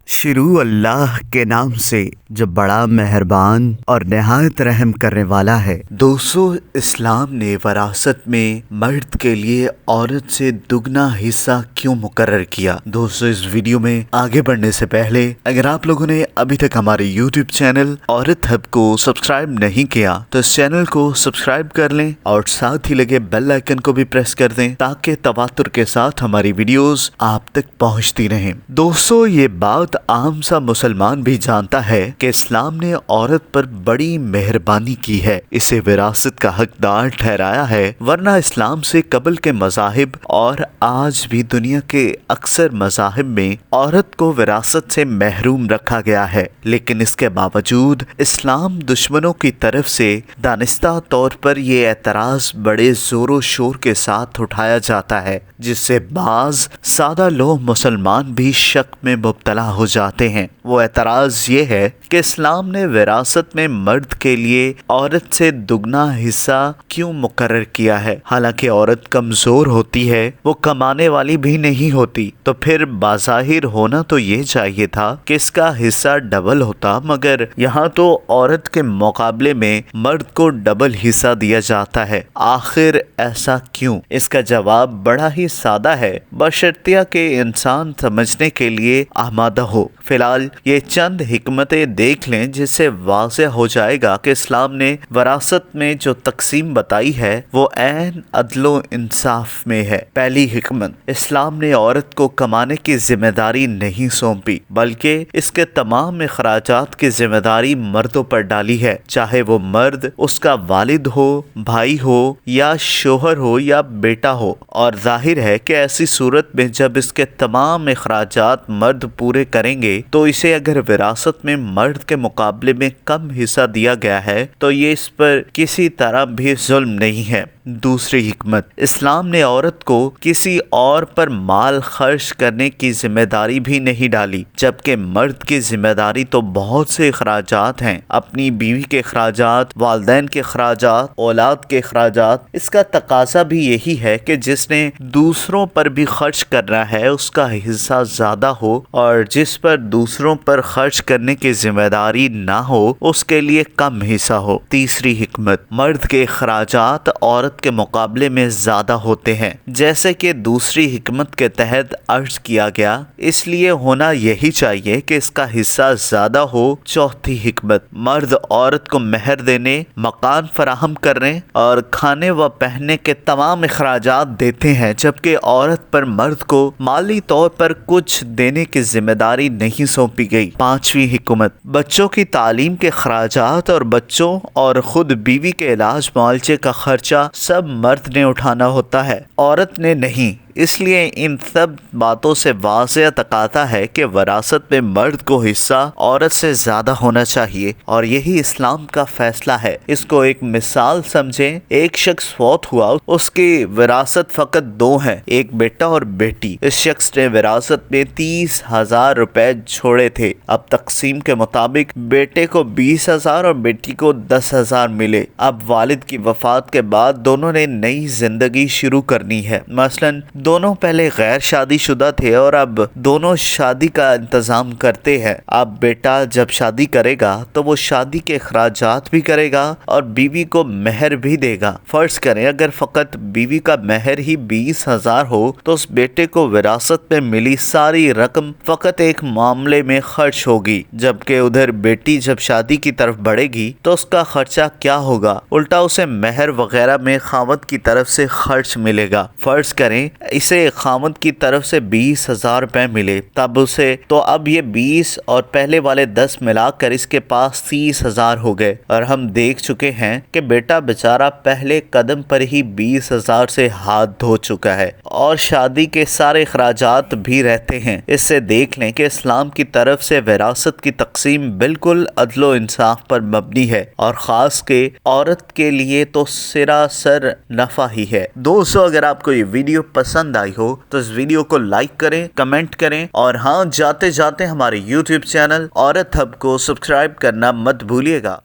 شروع اللہ کے نام سے جو بڑا مہربان اور نہایت رحم کرنے والا ہے۔ دوستو، اسلام نے وراثت میں مرد کے لیے عورت سے دگنا حصہ کیوں مقرر کیا؟ دوستو، اس ویڈیو میں آگے بڑھنے سے پہلے اگر آپ لوگوں نے ابھی تک ہمارے یوٹیوب چینل عورت ہب کو سبسکرائب نہیں کیا تو اس چینل کو سبسکرائب کر لیں اور ساتھ ہی لگے بیل آئیکن کو بھی پریس کر دیں تاکہ تواتر کے ساتھ ہماری ویڈیوز آپ تک پہنچتی رہیں۔ دوستو، یہ بات عام سا مسلمان بھی جانتا ہے کہ اسلام نے عورت پر بڑی مہربانی کی ہے، اسے وراثت کا حقدار ٹھہرایا ہے، ورنہ اسلام سے قبل کے مذاہب اور آج بھی دنیا کے اکثر مذاہب میں عورت کو وراثت سے محروم رکھا گیا ہے۔ لیکن اس کے باوجود اسلام دشمنوں کی طرف سے دانستہ طور پر یہ اعتراض بڑے زور و شور کے ساتھ اٹھایا جاتا ہے، جس سے بعض سادہ لوگ مسلمان بھی شک میں مبتلا ہو جاتے ہیں۔ وہ اعتراض یہ ہے کہ اسلام نے وراثت میں مرد کے لیے عورت سے دگنا حصہ کیوں مقرر کیا ہے؟ حالانکہ عورت کمزور ہوتی ہے، وہ کمانے والی بھی نہیں ہوتی، تو پھر بظاہر ہونا تو یہ چاہیے تھا کہ اس کا حصہ ڈبل ہوتا، مگر یہاں تو عورت کے مقابلے میں مرد کو ڈبل حصہ دیا جاتا ہے۔ آخر ایسا کیوں؟ اس کا جواب بڑا ہی سادہ ہے، بشرطیہ کہ انسان سمجھنے کے لیے آمادہ ہو۔ فی الحال یہ چند حکمتیں دیکھ لیں جس سے واضح ہو جائے گا کہ اسلام نے وراثت میں جو تقسیم بتائی ہے وہ عین عدل و انصاف میں ہے۔ پہلی حکمت، اسلام نے عورت کو کمانے کی ذمہ داری نہیں سونپی، بلکہ اس کے تمام اخراجات کی ذمہ داری مردوں پر ڈالی ہے، چاہے وہ مرد اس کا والد ہو، بھائی ہو یا شوہر ہو یا بیٹا ہو۔ اور ظاہر ہے کہ ایسی صورت میں جب اس کے تمام اخراجات مرد پورے کریں گے تو اسے اگر وراثت میں مرد کے مقابلے میں کم حصہ دیا گیا ہے تو یہ اس پر کسی طرح بھی ظلم نہیں ہے۔ دوسری حکمت، اسلام نے عورت کو کسی اور پر مال خرچ کرنے کی ذمہ داری بھی نہیں ڈالی، جبکہ مرد کی ذمہ داری تو بہت سے اخراجات ہیں، اپنی بیوی کے اخراجات، والدین کے اخراجات، اولاد کے اخراجات۔ اس کا تقاضا بھی یہی ہے کہ جس نے دوسروں پر بھی خرچ کرنا ہے اس کا حصہ زیادہ ہو، اور جس پر دوسروں پر خرچ کرنے کی ذمہ داری نہ ہو اس کے لیے کم حصہ ہو۔ تیسری حکمت، مرد کے اخراجات عورت کے مقابلے میں زیادہ ہوتے ہیں، جیسے کہ دوسری حکمت کے تحت عرض کیا گیا، اس لیے ہونا یہی چاہیے کہ اس کا حصہ زیادہ ہو۔ چوتھی حکمت، مرد عورت کو مہر دینے، مکان فراہم کرنے اور کھانے و پہننے کے تمام اخراجات دیتے ہیں، جبکہ عورت پر مرد کو مالی طور پر کچھ دینے کی ذمہ داری نہیں سونپی گئی۔ پانچویں حکمت، بچوں کی تعلیم کے اخراجات اور بچوں اور خود بیوی کے علاج معالجے کا خرچہ سب مرد نے اٹھانا ہوتا ہے، عورت نے نہیں۔ اس لیے ان سب باتوں سے واضح تقاضا ہے کہ وراثت میں مرد کو حصہ عورت سے زیادہ ہونا چاہیے، اور یہی اسلام کا فیصلہ ہے۔ اس کو ایک مثال سمجھیں، ایک شخص فوت ہوا، اس کی وراثت فقط دو ہیں، ایک بیٹا اور بیٹی۔ اس شخص نے وراثت میں 30,000 روپے چھوڑے تھے، اب تقسیم کے مطابق بیٹے کو 20,000 اور بیٹی کو 10,000 ملے۔ اب والد کی وفات کے بعد دونوں نے نئی زندگی شروع کرنی ہے، مثلاً دونوں پہلے غیر شادی شدہ تھے اور اب دونوں شادی کا انتظام کرتے ہیں۔ اب بیٹا جب شادی کرے گا تو وہ شادی کے اخراجات بھی کرے گا اور بیوی کو مہر بھی دے گا۔ فرض کریں اگر فقط بیوی کا مہر ہی 20,000 ہو تو اس بیٹے کو وراثت میں ملی ساری رقم فقط ایک معاملے میں خرچ ہوگی، جبکہ ادھر بیٹی جب شادی کی طرف بڑھے گی تو اس کا خرچہ کیا ہوگا؟ الٹا اسے مہر وغیرہ میں خاوند کی طرف سے خرچ ملے گا۔ فرض کریں اسے خاوند کی طرف سے 20,000 روپے ملے، تب اسے تو اب یہ 20 اور پہلے والے 10 ملا کر اس کے پاس 30,000 ہو گئے، اور ہم دیکھ چکے ہیں کہ بیٹا بیچارہ پہلے قدم پر ہی 20,000 سے ہاتھ دھو چکا ہے، اور شادی کے سارے اخراجات بھی رہتے ہیں۔ اس سے دیکھ لیں کہ اسلام کی طرف سے وراثت کی تقسیم بالکل عدل و انصاف پر مبنی ہے، اور خاص کے عورت کے لیے تو سراسر نفع ہی ہے۔ دوستو، اگر آپ کو یہ ویڈیو پسند آئی ہو تو اس ویڈیو کو لائک کریں، کمنٹ کریں، اور ہاں جاتے جاتے ہمارے یوٹیوب چینل عورت ہب کو سبسکرائب کرنا مت بھولیے گا۔